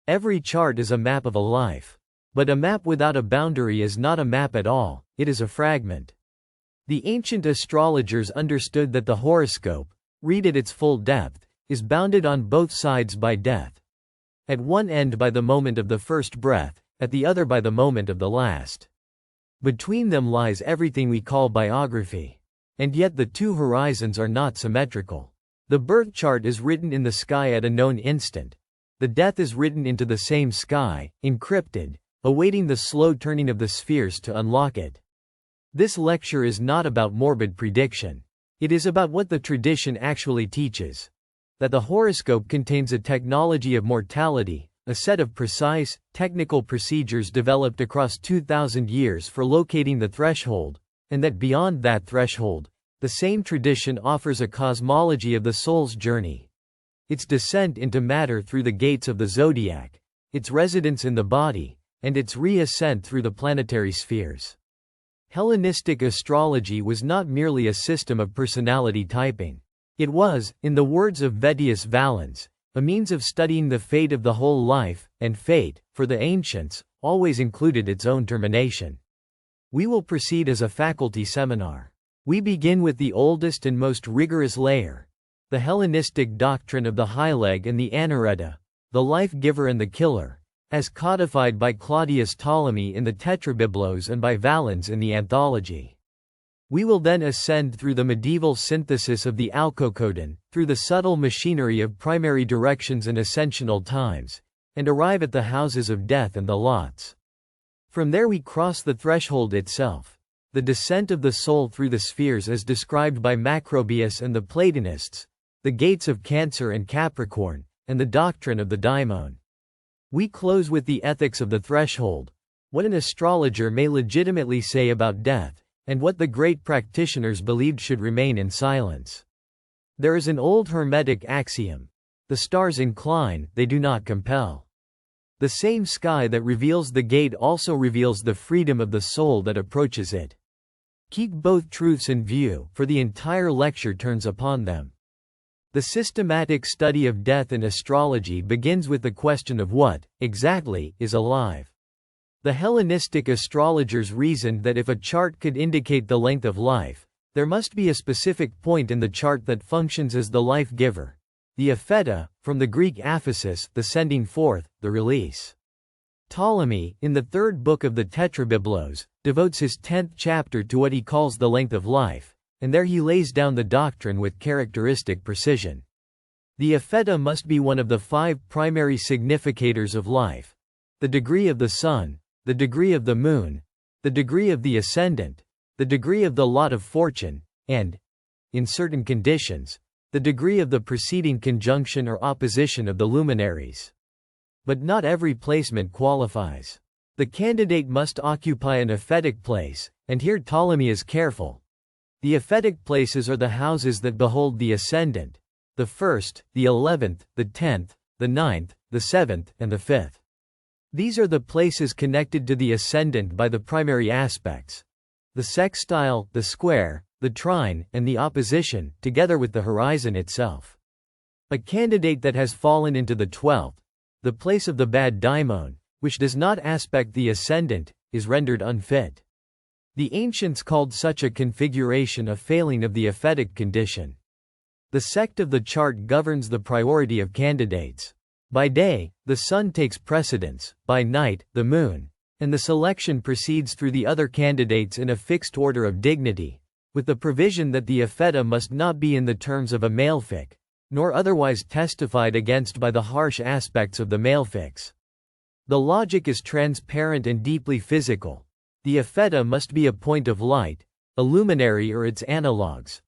Every chart is a map of a life. But a map without a boundary is not a map at all, it is a fragment. The ancient astrologers understood that the horoscope, read at its full depth, is bounded on both sides by death. At one end by the moment of the first breath, at the other by the moment of the last. Between them lies everything we call biography. And yet the two horizons are not symmetrical. The birth chart is written in the sky at a known instant. The death is written into the same sky, encrypted, awaiting the slow turning of the spheres to unlock it. This lecture is not about morbid prediction. It is about what the tradition actually teaches. That the horoscope contains a technology of mortality, a set of precise, technical procedures developed across 2,000 years for locating the threshold, and that beyond that threshold, the same tradition offers a cosmology of the soul's journey. Its descent into matter through the gates of the zodiac, its residence in the body, and its re-ascent through the planetary spheres. Hellenistic astrology was not merely a system of personality typing. It was, in the words of Vettius Valens, a means of studying the fate of the whole life, and fate, for the ancients, always included its own termination. We will proceed as a faculty seminar. We begin with the oldest and most rigorous layer, the Hellenistic doctrine of the Hyleg and the Anareta, the life-giver and the killer, as codified by Claudius Ptolemy in the Tetrabiblos and by Valens in the Anthology. We will then ascend through the medieval synthesis of the Alcocodon, through the subtle machinery of primary directions and ascensional times, and arrive at the houses of death and the lots. From there we cross the threshold itself, the descent of the soul through the spheres as described by Macrobius and the Platonists, the gates of Cancer and Capricorn, and the doctrine of the daimon. We close with the ethics of the threshold, what an astrologer may legitimately say about death, and what the great practitioners believed should remain in silence. There is an old Hermetic axiom: the stars incline, they do not compel. The same sky that reveals the gate also reveals the freedom of the soul that approaches it. Keep both truths in view, for the entire lecture turns upon them. The systematic study of death in astrology begins with the question of what, exactly, is alive. The Hellenistic astrologers reasoned that if a chart could indicate the length of life, there must be a specific point in the chart that functions as the life-giver. The epheta, from the Greek aphesis, the sending forth, the release. Ptolemy, in the third book of the Tetrabiblos, devotes his 10th chapter to what he calls the length of life, and there he lays down the doctrine with characteristic precision. The epheta must be one of the 5 primary significators of life: the degree of the sun, the degree of the moon, the degree of the ascendant, the degree of the lot of fortune, and, in certain conditions, the degree of the preceding conjunction or opposition of the luminaries. But not every placement qualifies. The candidate must occupy an ephetic place, and here Ptolemy is careful. The ephetic places are the houses that behold the ascendant, the 1st, the 11th, the 10th, the 9th, the 7th, and the 5th. These are the places connected to the ascendant by the primary aspects: the sextile, the square, the trine, and the opposition, together with the horizon itself. A candidate that has fallen into the 12th, the place of the bad daimon, which does not aspect the ascendant, is rendered unfit. The ancients called such a configuration a failing of the ephetic condition. The sect of the chart governs the priority of candidates. By day, the sun takes precedence, by night, the moon, and the selection proceeds through the other candidates in a fixed order of dignity, with the provision that the epheta must not be in the terms of a malefic, nor otherwise testified against by the harsh aspects of the malefics. The logic is transparent and deeply physical. The epheta must be a point of light, a luminary or its analogues,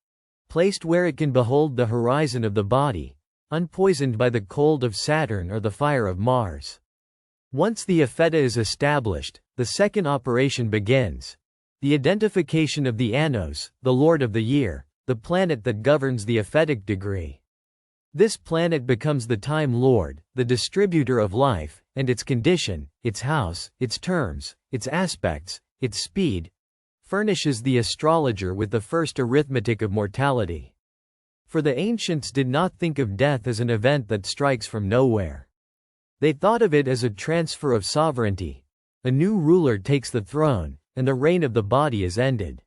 placed where it can behold the horizon of the body, unpoisoned by the cold of Saturn or the fire of Mars. Once the epheta is established, the second operation begins: the identification of the Annos, the lord of the year, the planet that governs the ephetic degree. This planet becomes the time lord, the distributor of life, and its condition, its house, its terms, its aspects, its speed, furnishes the astrologer with the first arithmetic of mortality. For the ancients did not think of death as an event that strikes from nowhere. They thought of it as a transfer of sovereignty. A new ruler takes the throne, and the reign of the body is ended.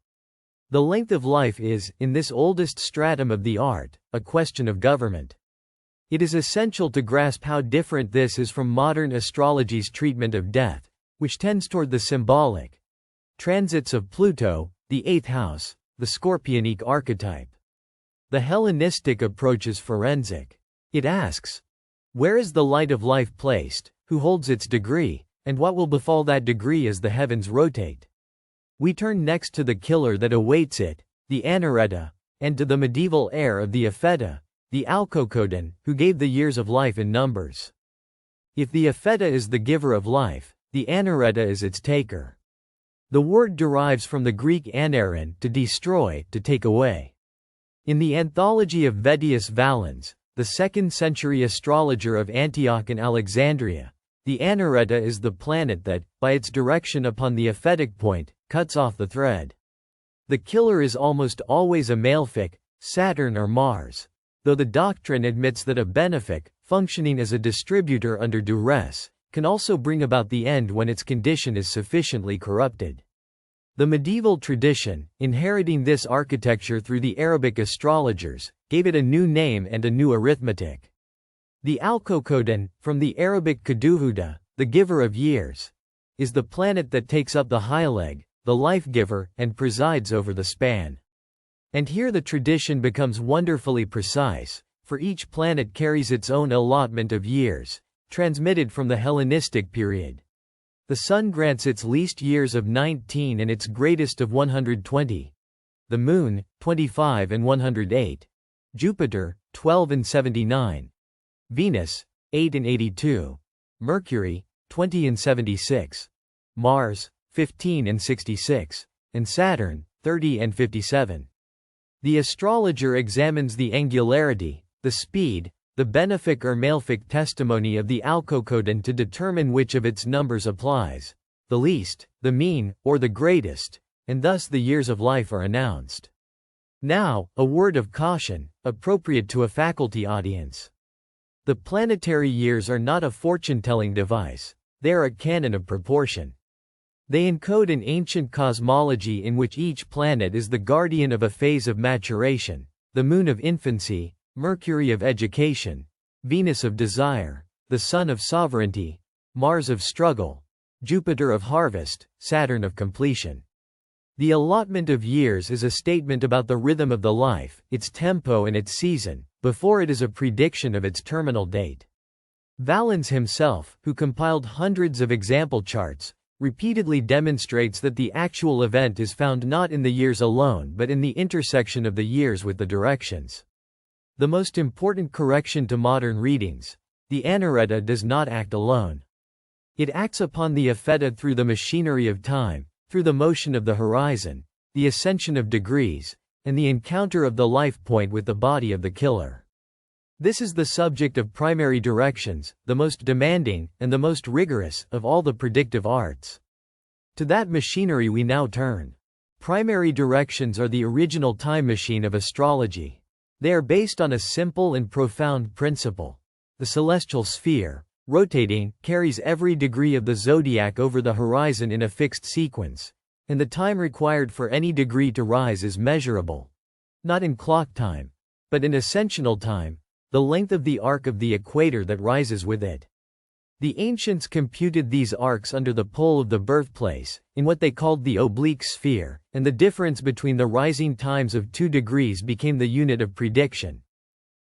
The length of life is, in this oldest stratum of the art, a question of government. It is essential to grasp how different this is from modern astrology's treatment of death, which tends toward the symbolic. Transits of Pluto, the eighth house, the Scorpionic archetype. The Hellenistic approach is forensic. It asks, where is the light of life placed, who holds its degree, and what will befall that degree as the heavens rotate? We turn next to the killer that awaits it, the Anareta, and to the medieval heir of the Epheta, the Alkokoden, who gave the years of life in numbers. If the Epheta is the giver of life, the Anareta is its taker. The word derives from the Greek anarin, to destroy, to take away. In the anthology of Vettius Valens, the 2nd century astrologer of Antioch and Alexandria, the Anareta is the planet that, by its direction upon the Ephetic point, cuts off the thread. The killer is almost always a malefic, Saturn or Mars, though the doctrine admits that a benefic, functioning as a distributor under duress, can also bring about the end when its condition is sufficiently corrupted. The medieval tradition, inheriting this architecture through the Arabic astrologers, gave it a new name and a new arithmetic. The Alkokoden, from the Arabic Kaduhuda, the giver of years, is the planet that takes up the highleg, the life-giver, and presides over the span. And here the tradition becomes wonderfully precise, for each planet carries its own allotment of years, transmitted from the Hellenistic period. The Sun grants its least years of 19 and its greatest of 120. The Moon, 25 and 108. Jupiter, 12 and 79. Venus, 8 and 82. Mercury, 20 and 76. Mars, 15 and 66. And Saturn, 30 and 57. The astrologer examines the angularity, the speed, the benefic or malefic testimony of the Alkokoden to determine which of its numbers applies, the least, the mean, or the greatest, and thus the years of life are announced. Now, a word of caution, appropriate to a faculty audience. The planetary years are not a fortune-telling device, they are a canon of proportion. They encode an ancient cosmology in which each planet is the guardian of a phase of maturation, the Moon of infancy, Mercury of education, Venus of desire, the Sun of sovereignty, Mars of struggle, Jupiter of harvest, Saturn of completion. The allotment of years is a statement about the rhythm of the life, its tempo and its season, before it is a prediction of its terminal date. Valens himself, who compiled hundreds of example charts, repeatedly demonstrates that the actual event is found not in the years alone but in the intersection of the years with the directions. The most important correction to modern readings: the Anareta does not act alone. It acts upon the Epheta through the machinery of time, through the motion of the horizon, the ascension of degrees, and the encounter of the life point with the body of the killer. This is the subject of primary directions, the most demanding, and the most rigorous, of all the predictive arts. To that machinery we now turn. Primary directions are the original time machine of astrology. They are based on a simple and profound principle. The celestial sphere, rotating, carries every degree of the zodiac over the horizon in a fixed sequence, and the time required for any degree to rise is measurable. Not in clock time, but in ascensional time, the length of the arc of the equator that rises with it. The ancients computed these arcs under the pole of the birthplace, in what they called the oblique sphere, and the difference between the rising times of 2 degrees became the unit of prediction.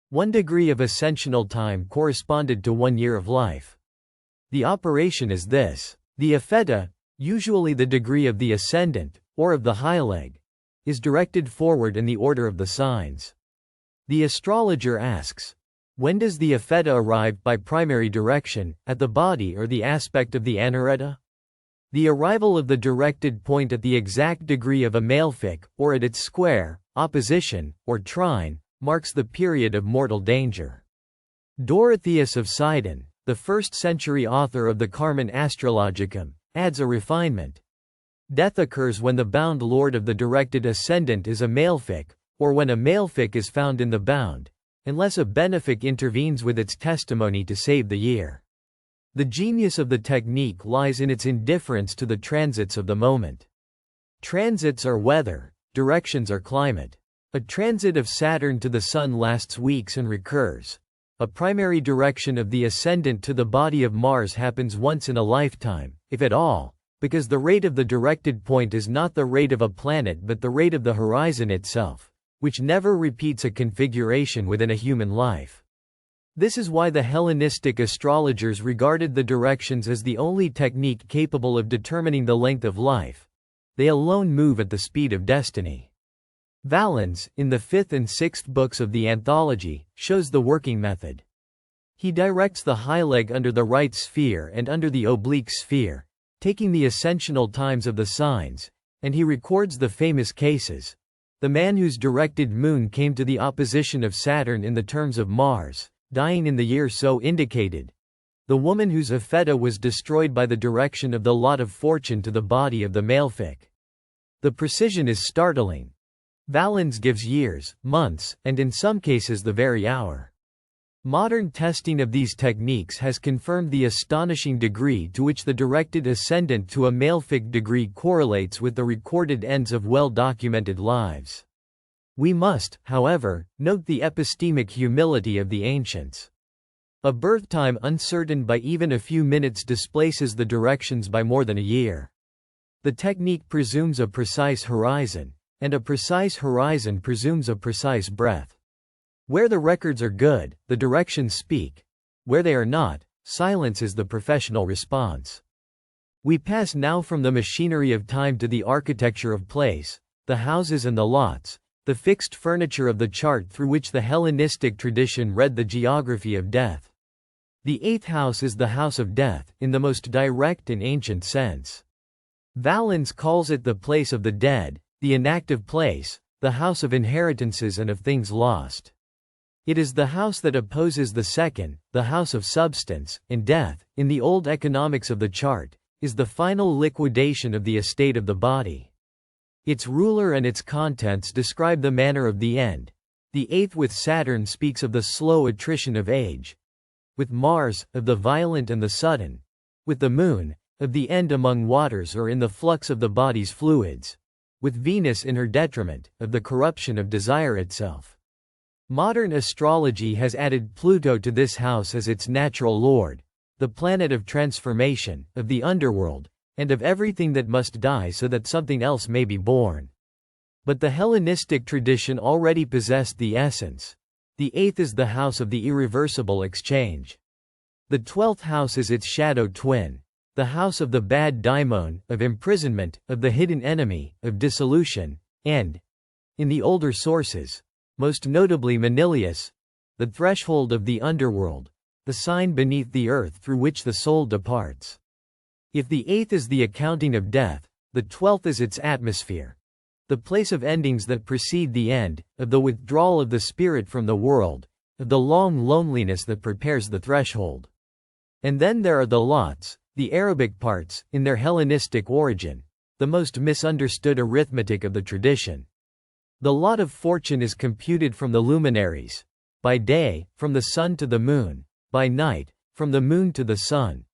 1 degree of ascensional time corresponded to 1 year of life. The operation is this: the Epheta, usually the degree of the ascendant, or of the highleg, is directed forward in the order of the signs. The astrologer asks, when does the Epheta arrive by primary direction, at the body or the aspect of the Anareta? The arrival of the directed point at the exact degree of a malefic, or at its square, opposition, or trine, marks the period of mortal danger. Dorotheus of Sidon, the 1st century author of the Carmen Astrologicum, adds a refinement. Death occurs when the bound lord of the directed ascendant is a malefic, or when a malefic is found in the bound, unless a benefic intervenes with its testimony to save the year. The genius of the technique lies in its indifference to the transits of the moment. Transits are weather, directions are climate. A transit of Saturn to the Sun lasts weeks and recurs. A primary direction of the ascendant to the body of Mars happens once in a lifetime, if at all, because the rate of the directed point is not the rate of a planet but the rate of the horizon itself, which never repeats a configuration within a human life. This is why the Hellenistic astrologers regarded the directions as the only technique capable of determining the length of life. They alone move at the speed of destiny. Valens, in the 5th and 6th books of the anthology, shows the working method. He directs the high leg under the right sphere and under the oblique sphere, taking the ascensional times of the signs, and he records the famous cases. The man whose directed moon came to the opposition of Saturn in the terms of Mars, dying in the year so indicated. The woman whose Apheta was destroyed by the direction of the lot of fortune to the body of the malefic. The precision is startling. Valens gives years, months, and in some cases the very hour. Modern testing of these techniques has confirmed the astonishing degree to which the directed ascendant to a malefic degree correlates with the recorded ends of well-documented lives. We must, however, note the epistemic humility of the ancients. A birth time uncertain by even a few minutes displaces the directions by more than a year. The technique presumes a precise horizon, and a precise horizon presumes a precise breadth. Where the records are good, the directions speak. Where they are not, silence is the professional response. We pass now from the machinery of time to the architecture of place, the houses and the lots, the fixed furniture of the chart through which the Hellenistic tradition read the geography of death. The 8th house is the house of death, in the most direct and ancient sense. Valens calls it the place of the dead, the inactive place, the house of inheritances and of things lost. It is the house that opposes the second, the house of substance, and death, in the old economics of the chart, is the final liquidation of the estate of the body. Its ruler and its contents describe the manner of the end. The 8th with Saturn speaks of the slow attrition of age. With Mars, of the violent and the sudden. With the Moon, of the end among waters or in the flux of the body's fluids. With Venus in her detriment, of the corruption of desire itself. Modern astrology has added Pluto to this house as its natural lord, the planet of transformation, of the underworld, and of everything that must die so that something else may be born. But the Hellenistic tradition already possessed the essence. The 8th is the house of the irreversible exchange. The 12th house is its shadow twin, the house of the bad daimon, of imprisonment, of the hidden enemy, of dissolution, and, in the older sources, most notably Manilius, the threshold of the underworld, the sign beneath the earth through which the soul departs. If the 8th is the accounting of death, the 12th is its atmosphere. The place of endings that precede the end, of the withdrawal of the spirit from the world, of the long loneliness that prepares the threshold. And then there are the lots, the Arabic parts, in their Hellenistic origin, the most misunderstood arithmetic of the tradition. The lot of fortune is computed from the luminaries. By day, from the sun to the moon. By night, from the moon to the sun.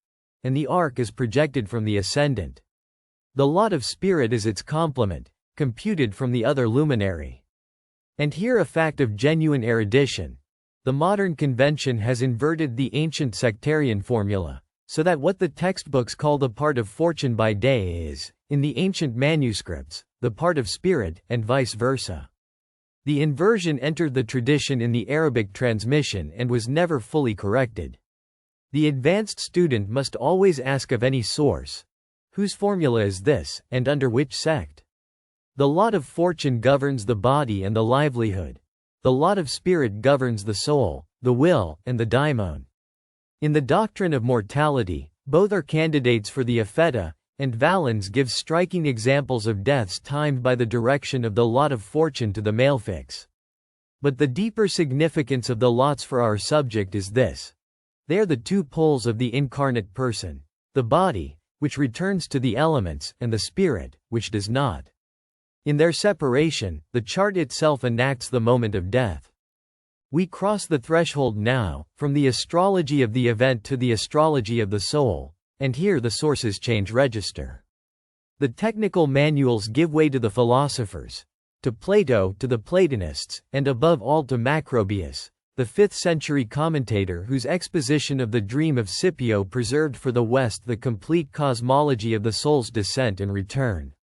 And the arc is projected from the ascendant. The lot of spirit is its complement, computed from the other luminary. And here a fact of genuine erudition. The modern convention has inverted the ancient sectarian formula, so that what the textbooks call the part of fortune by day is, in the ancient manuscripts, the part of spirit, and vice versa. The inversion entered the tradition in the Arabic transmission and was never fully corrected. The advanced student must always ask of any source, whose formula is this, and under which sect? The lot of fortune governs the body and the livelihood. The lot of spirit governs the soul, the will, and the daimon. In the doctrine of mortality, both are candidates for the Apheta, and Valens gives striking examples of deaths timed by the direction of the lot of fortune to the malefics. But the deeper significance of the lots for our subject is this. They are the two poles of the incarnate person, the body, which returns to the elements, and the spirit, which does not. In their separation, the chart itself enacts the moment of death. We cross the threshold now, from the astrology of the event to the astrology of the soul, and here the sources change register. The technical manuals give way to the philosophers, to Plato, to the Platonists, and above all to Macrobius, the 5th-century commentator whose exposition of the dream of Scipio preserved for the West the complete cosmology of the soul's descent and return.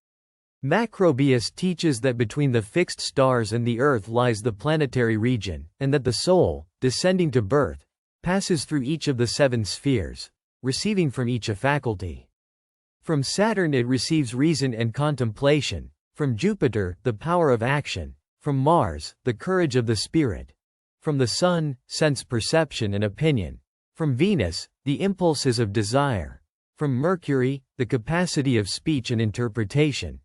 Macrobius teaches that between the fixed stars and the earth lies the planetary region, and that the soul, descending to birth, passes through each of the 7 spheres, receiving from each a faculty. From Saturn it receives reason and contemplation, from Jupiter, the power of action, from Mars, the courage of the spirit, from the Sun, sense perception and opinion, from Venus, the impulses of desire, from Mercury, the capacity of speech and interpretation,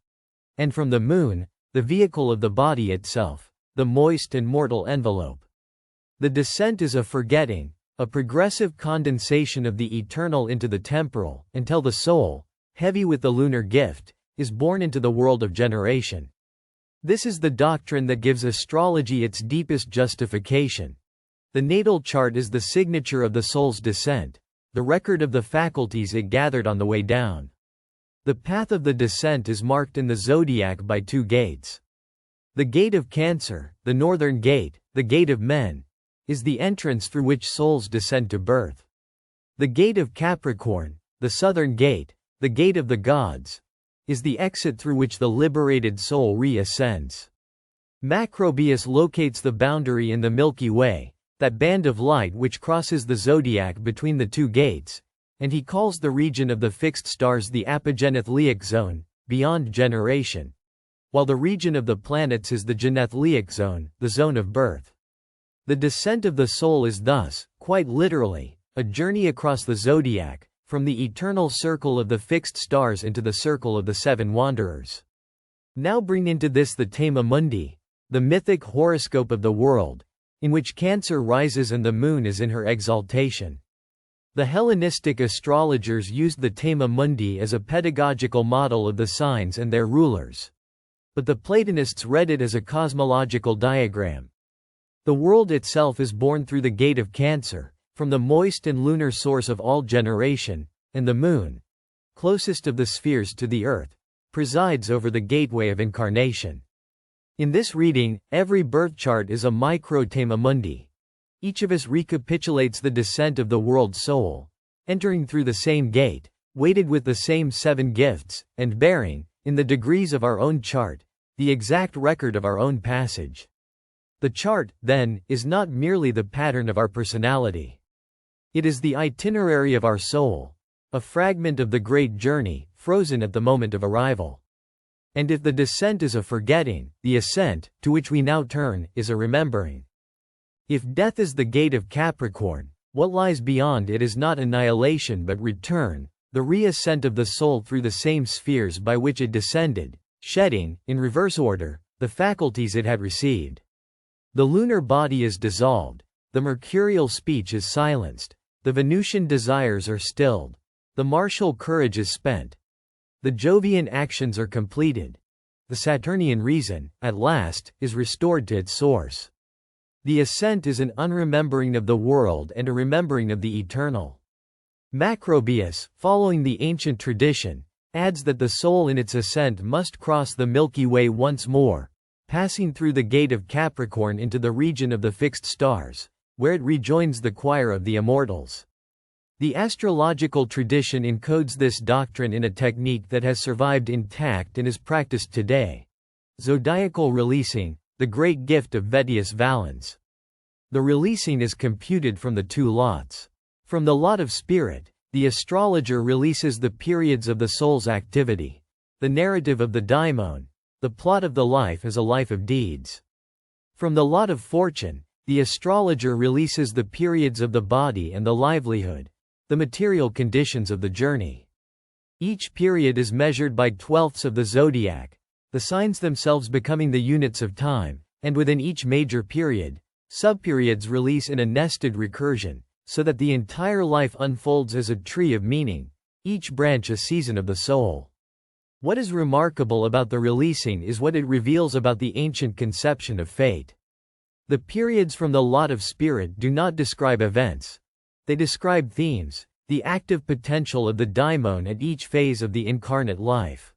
and from the Moon, the vehicle of the body itself, the moist and mortal envelope. The descent is a forgetting, a progressive condensation of the eternal into the temporal, until the soul, heavy with the lunar gift, is born into the world of generation. This is the doctrine that gives astrology its deepest justification. The natal chart is the signature of the soul's descent, the record of the faculties it gathered on the way down. The path of the descent is marked in the zodiac by 2 gates. The gate of Cancer, the northern gate, the gate of men, is the entrance through which souls descend to birth. The gate of Capricorn, the southern gate, the gate of the gods, is the exit through which the liberated soul re-ascends. Macrobius locates the boundary in the Milky Way, that band of light which crosses the zodiac between the 2 gates, and he calls the region of the fixed stars the apogenethleic zone, beyond generation, while the region of the planets is the genethleic zone, the zone of birth. The descent of the soul is thus, quite literally, a journey across the zodiac, from the eternal circle of the fixed stars into the circle of the 7 wanderers. Now bring into this the Thema Mundi, the mythic horoscope of the world, in which Cancer rises and the moon is in her exaltation. The Hellenistic astrologers used the Thema Mundi as a pedagogical model of the signs and their rulers. But the Platonists read it as a cosmological diagram. The world itself is born through the gate of Cancer, from the moist and lunar source of all generation, and the moon, closest of the spheres to the earth, presides over the gateway of incarnation. In this reading, every birth chart is a micro-Thema Mundi. Each of us recapitulates the descent of the world soul, entering through the same gate, weighted with the same 7 gifts, and bearing, in the degrees of our own chart, the exact record of our own passage. The chart, then, is not merely the pattern of our personality. It is the itinerary of our soul, a fragment of the great journey, frozen at the moment of arrival. And if the descent is a forgetting, the ascent, to which we now turn, is a remembering. If death is the gate of Capricorn, what lies beyond it is not annihilation but return, the re-ascent of the soul through the same spheres by which it descended, shedding, in reverse order, the faculties it had received. The lunar body is dissolved, the mercurial speech is silenced, the Venusian desires are stilled, the martial courage is spent, the Jovian actions are completed, the Saturnian reason, at last, is restored to its source. The ascent is an unremembering of the world and a remembering of the eternal. Macrobius, following the ancient tradition, adds that the soul in its ascent must cross the Milky Way once more, passing through the gate of Capricorn into the region of the fixed stars, where it rejoins the choir of the immortals. The astrological tradition encodes this doctrine in a technique that has survived intact and is practiced today. Zodiacal releasing, the great gift of Vettius Valens. The releasing is computed from the 2 lots. From the lot of spirit, the astrologer releases the periods of the soul's activity, the narrative of the daimon, the plot of the life as a life of deeds. From the lot of fortune, the astrologer releases the periods of the body and the livelihood, the material conditions of the journey. Each period is measured by 12ths of the zodiac, the signs themselves becoming the units of time, and within each major period, subperiods release in a nested recursion, so that the entire life unfolds as a tree of meaning, each branch a season of the soul. What is remarkable about the releasing is what it reveals about the ancient conception of fate. The periods from the lot of spirit do not describe events. They describe themes, the active potential of the daimon at each phase of the incarnate life.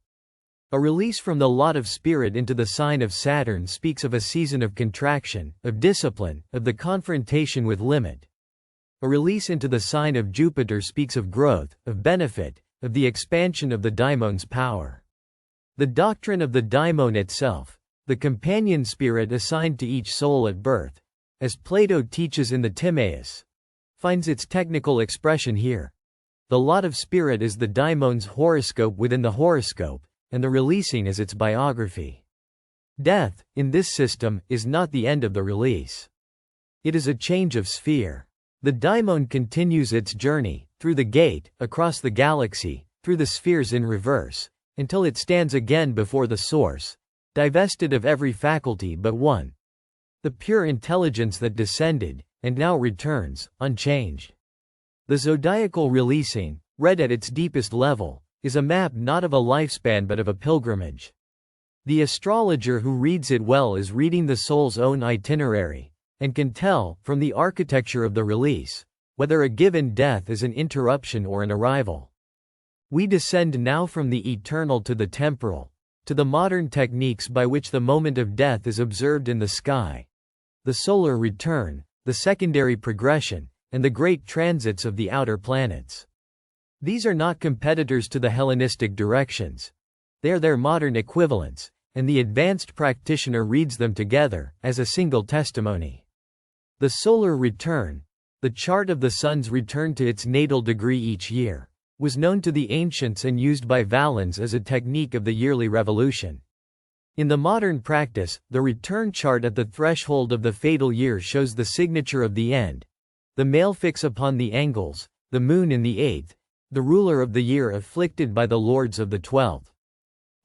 A release from the lot of spirit into the sign of Saturn speaks of a season of contraction, of discipline, of the confrontation with limit. A release into the sign of Jupiter speaks of growth, of benefit, of the expansion of the daimon's power. The doctrine of the daimon itself, the companion spirit assigned to each soul at birth, as Plato teaches in the Timaeus, finds its technical expression here. The lot of spirit is the daimon's horoscope within the horoscope, and the releasing is its biography. Death, in this system, is not the end of the release. It is a change of sphere. The daimon continues its journey, through the gate, across the galaxy, through the spheres in reverse, until it stands again before the source, divested of every faculty but one. The pure intelligence that descended, and now returns, unchanged. The zodiacal releasing, read at its deepest level, is a map not of a lifespan but of a pilgrimage. The astrologer who reads it well is reading the soul's own itinerary, and can tell, from the architecture of the release, whether a given death is an interruption or an arrival. We descend now from the eternal to the temporal, to the modern techniques by which the moment of death is observed in the sky, the solar return, the secondary progression, and the great transits of the outer planets. These are not competitors to the Hellenistic directions. They are their modern equivalents, and the advanced practitioner reads them together, as a single testimony. The solar return, the chart of the sun's return to its natal degree each year, was known to the ancients and used by Valens as a technique of the yearly revolution. In the modern practice, the return chart at the threshold of the fatal year shows the signature of the end, the malefics upon the angles, the moon in the 8th, the ruler of the year afflicted by the lords of the 12th.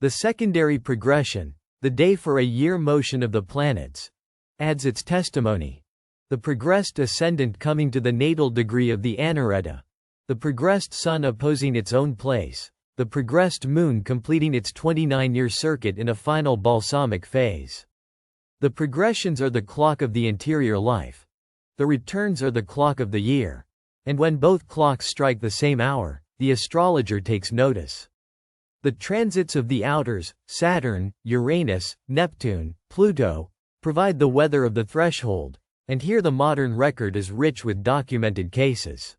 The secondary progression, the day for a year motion of the planets, adds its testimony. The progressed ascendant coming to the natal degree of the Anareta, the progressed sun opposing its own place, the progressed moon completing its 29-year circuit in a final balsamic phase. The progressions are the clock of the interior life. The returns are the clock of the year. And when both clocks strike the same hour, the astrologer takes notice. The transits of the outers, Saturn, Uranus, Neptune, Pluto, provide the weather of the threshold, and here the modern record is rich with documented cases.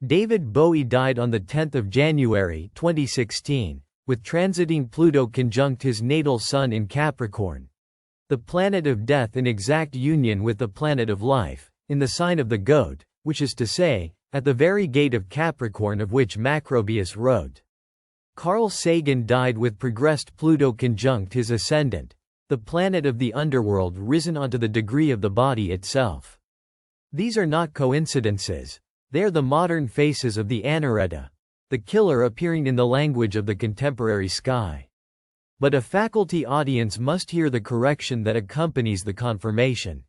David Bowie died on the 10th of January 2016, with transiting Pluto conjunct his natal sun in Capricorn, the planet of death in exact union with the planet of life, in the sign of the goat, which is to say, at the very gate of Capricorn of which Macrobius wrote. Carl Sagan died with progressed Pluto conjunct his ascendant, the planet of the underworld risen onto the degree of the body itself. These are not coincidences. They are the modern faces of the Anareta, the killer appearing in the language of the contemporary sky. But a faculty audience must hear the correction that accompanies the confirmation.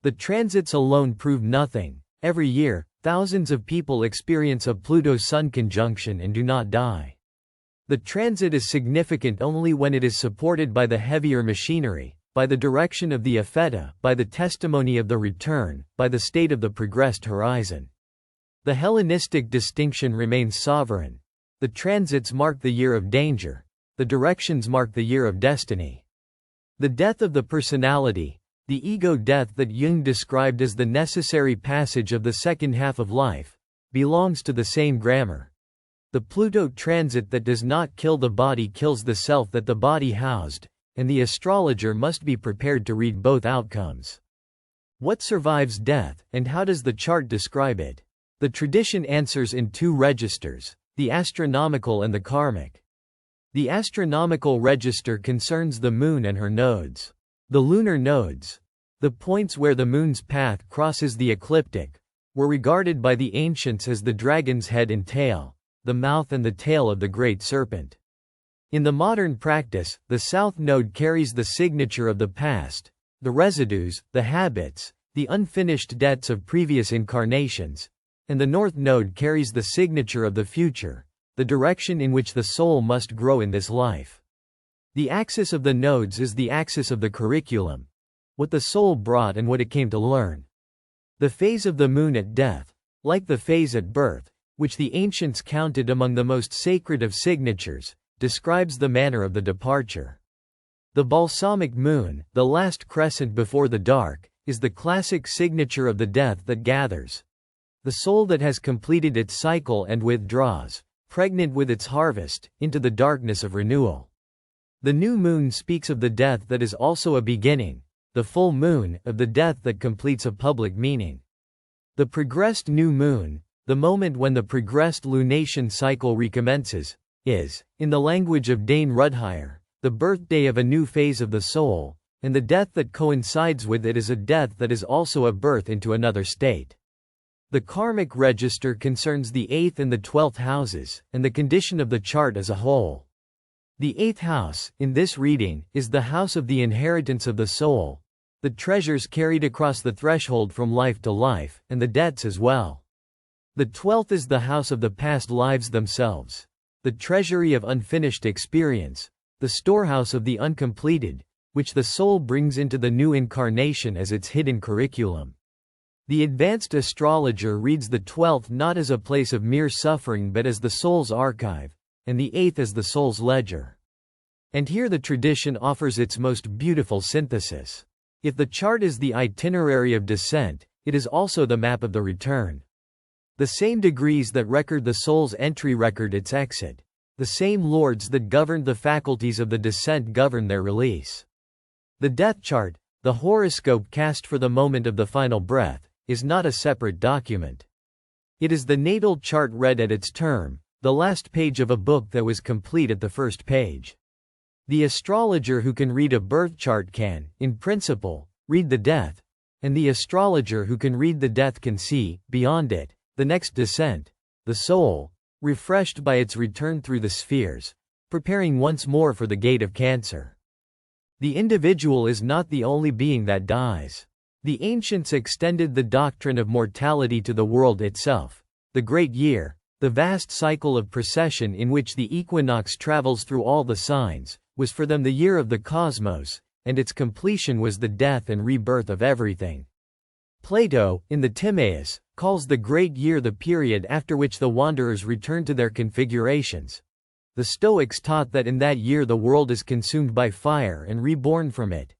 The transits alone prove nothing. Every year, thousands of people experience a Pluto-Sun conjunction and do not die. The transit is significant only when it is supported by the heavier machinery, by the direction of the Apheta, by the testimony of the return, by the state of the progressed horizon. The Hellenistic distinction remains sovereign. The transits mark the year of danger. The directions mark the year of destiny. The death of the personality, the ego death that Jung described as the necessary passage of the second half of life, belongs to the same grammar. The Pluto transit that does not kill the body kills the self that the body housed, and the astrologer must be prepared to read both outcomes. What survives death, and how does the chart describe it? The tradition answers in two registers, the astronomical and the karmic. The astronomical register concerns the moon and her nodes. The lunar nodes, the points where the moon's path crosses the ecliptic, were regarded by the ancients as the dragon's head and tail, the mouth and the tail of the great serpent. In the modern practice, the south node carries the signature of the past, the residues, the habits, the unfinished debts of previous incarnations, and the north node carries the signature of the future, the direction in which the soul must grow in this life. The axis of the nodes is the axis of the curriculum. what the soul brought and what it came to learn. The phase of the moon at death, like the phase at birth, which the ancients counted among the most sacred of signatures, describes the manner of the departure. The balsamic moon, the last crescent before the dark, is the classic signature of the death that gathers. The soul that has completed its cycle and withdraws, pregnant with its harvest, into the darkness of renewal. The new moon speaks of the death that is also a beginning, the full moon, of the death that completes a public meaning. The progressed new moon, the moment when the progressed lunation cycle recommences, is, in the language of Dane Rudhyar, the birthday of a new phase of the soul, and the death that coincides with it is a death that is also a birth into another state. The karmic register concerns the 8th and the 12th houses, and the condition of the chart as a whole. The 8th house, in this reading, is the house of the inheritance of the soul, the treasures carried across the threshold from life to life, and the debts as well. The 12th is the house of the past lives themselves, the treasury of unfinished experience, the storehouse of the uncompleted, which the soul brings into the new incarnation as its hidden curriculum. The advanced astrologer reads the 12th not as a place of mere suffering but as the soul's archive, and the 8th as the soul's ledger. And here the tradition offers its most beautiful synthesis. If the chart is the itinerary of descent, it is also the map of the return. The same degrees that record the soul's entry record its exit. The same lords that governed the faculties of the descent govern their release. The death chart, the horoscope cast for the moment of the final breath, is not a separate document. It is the natal chart read at its term, the last page of a book that was complete at the first page. The astrologer who can read a birth chart can, in principle, read the death, and the astrologer who can read the death can see, beyond it, the next descent, the soul, refreshed by its return through the spheres, preparing once more for the gate of Cancer. The individual is not the only being that dies. The ancients extended the doctrine of mortality to the world itself. The great year, the vast cycle of precession in which the equinox travels through all the signs, was for them the year of the cosmos, and its completion was the death and rebirth of everything. Plato, in the Timaeus, calls the great year the period after which the wanderers return to their configurations. The Stoics taught that in that year the world is consumed by fire and reborn from it.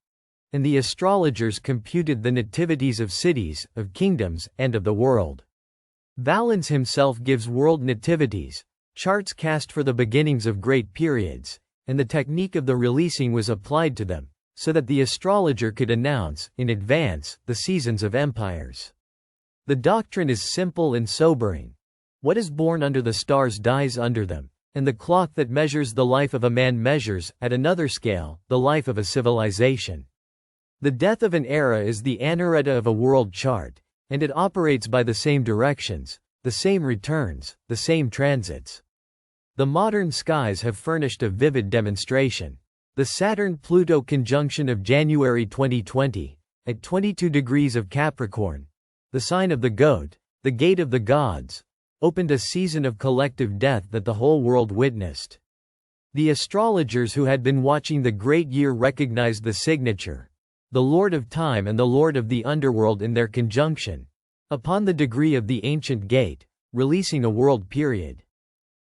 And the astrologers computed the nativities of cities, of kingdoms, and of the world. Valens himself gives world nativities, charts cast for the beginnings of great periods, and the technique of the releasing was applied to them, so that the astrologer could announce, in advance, the seasons of empires. The doctrine is simple and sobering. What is born under the stars dies under them, and the clock that measures the life of a man measures, at another scale, the life of a civilization. The death of an era is the anareta of a world chart, and it operates by the same directions, the same returns, the same transits. The modern skies have furnished a vivid demonstration. The Saturn-Pluto conjunction of January 2020, at 22 degrees of Capricorn, the sign of the goat, the gate of the gods, opened a season of collective death that the whole world witnessed. The astrologers who had been watching the great year recognized the signature, the Lord of Time and the Lord of the Underworld in their conjunction, upon the degree of the ancient gate, releasing a world period.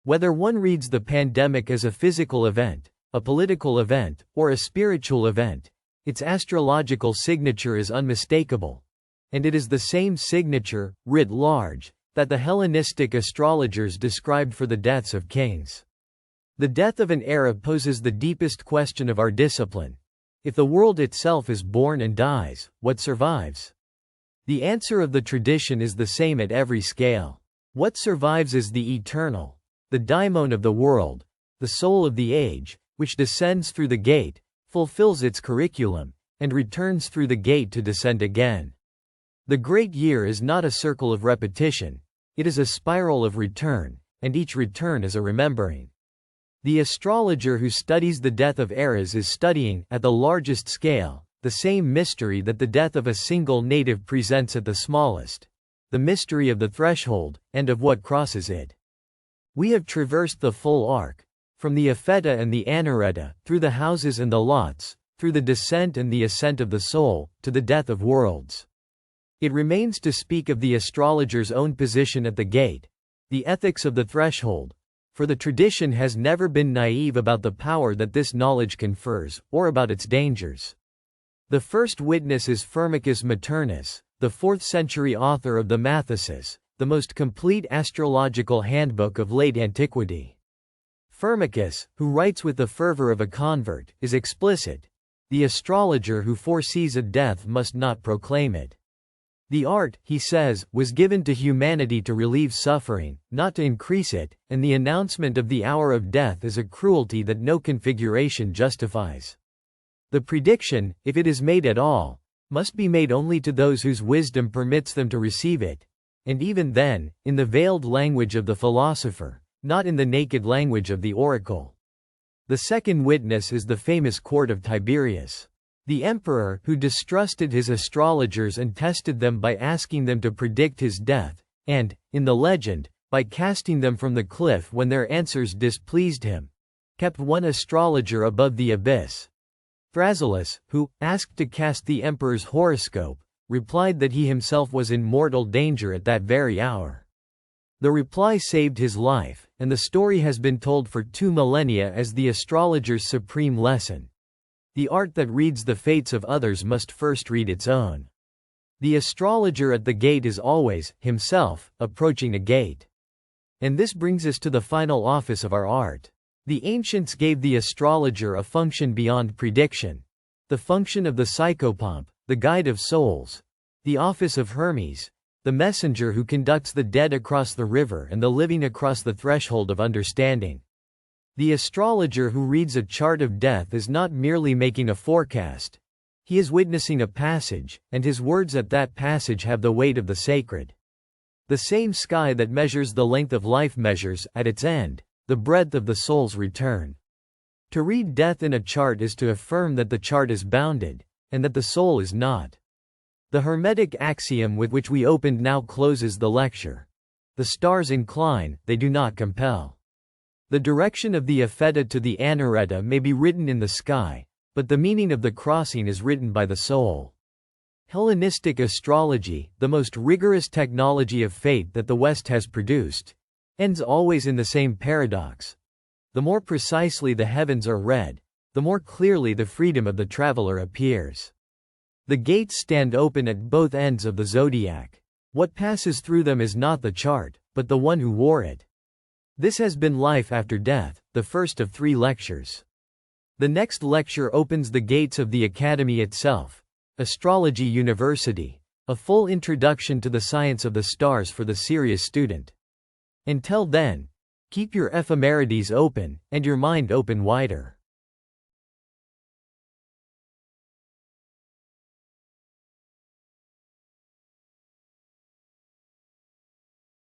Whether one reads the pandemic as a physical event, a political event, or a spiritual event, its astrological signature is unmistakable. And it is the same signature, writ large, that the Hellenistic astrologers described for the deaths of kings. The death of an era poses the deepest question of our discipline. If the world itself is born and dies, what survives? The answer of the tradition is the same at every scale. What survives is the eternal, the daimon of the world, the soul of the age, which descends through the gate, fulfills its curriculum, and returns through the gate to descend again. The great year is not a circle of repetition, it is a spiral of return, and each return is a remembering. The astrologer who studies the death of eras is studying, at the largest scale, the same mystery that the death of a single native presents at the smallest, the mystery of the threshold, and of what crosses it. We have traversed the full arc, from the Epheta and the Anareta, through the houses and the lots, through the descent and the ascent of the soul, to the death of worlds. It remains to speak of the astrologer's own position at the gate, the ethics of the threshold, for the tradition has never been naive about the power that this knowledge confers, or about its dangers. The first witness is Firmicus Maternus, the 4th century author of the Mathesis, the most complete astrological handbook of late antiquity. Firmicus, who writes with the fervor of a convert, is explicit. The astrologer who foresees a death must not proclaim it. The art, he says, was given to humanity to relieve suffering, not to increase it, and the announcement of the hour of death is a cruelty that no configuration justifies. The prediction, if it is made at all, must be made only to those whose wisdom permits them to receive it, and even then, in the veiled language of the philosopher, not in the naked language of the oracle. The second witness is the famous court of Tiberius. The emperor, who distrusted his astrologers and tested them by asking them to predict his death, and, in the legend, by casting them from the cliff when their answers displeased him, kept one astrologer above the abyss. Thrasyllus, who, asked to cast the emperor's horoscope, replied that he himself was in mortal danger at that very hour. The reply saved his life, and the story has been told for 2 millennia as the astrologer's supreme lesson. The art that reads the fates of others must first read its own. The astrologer at the gate is always, himself, approaching a gate. And this brings us to the final office of our art. The ancients gave the astrologer a function beyond prediction. The function of the psychopomp, the guide of souls. The office of Hermes, the messenger who conducts the dead across the river and the living across the threshold of understanding. The astrologer who reads a chart of death is not merely making a forecast. He is witnessing a passage, and his words at that passage have the weight of the sacred. The same sky that measures the length of life measures, at its end, the breadth of the soul's return. To read death in a chart is to affirm that the chart is bounded, and that the soul is not. The Hermetic axiom with which we opened now closes the lecture. The stars incline, they do not compel. The direction of the Apheta to the Anareta may be written in the sky, but the meaning of the crossing is written by the soul. Hellenistic astrology, the most rigorous technology of fate that the West has produced, ends always in the same paradox. The more precisely the heavens are read, the more clearly the freedom of the traveler appears. The gates stand open at both ends of the zodiac. What passes through them is not the chart, but the one who wore it. This has been Life After Death, the first of 3 lectures. The next lecture opens the gates of the Academy itself, Astrology University, a full introduction to the science of the stars for the serious student. Until then, keep your ephemerides open, and your mind open wider.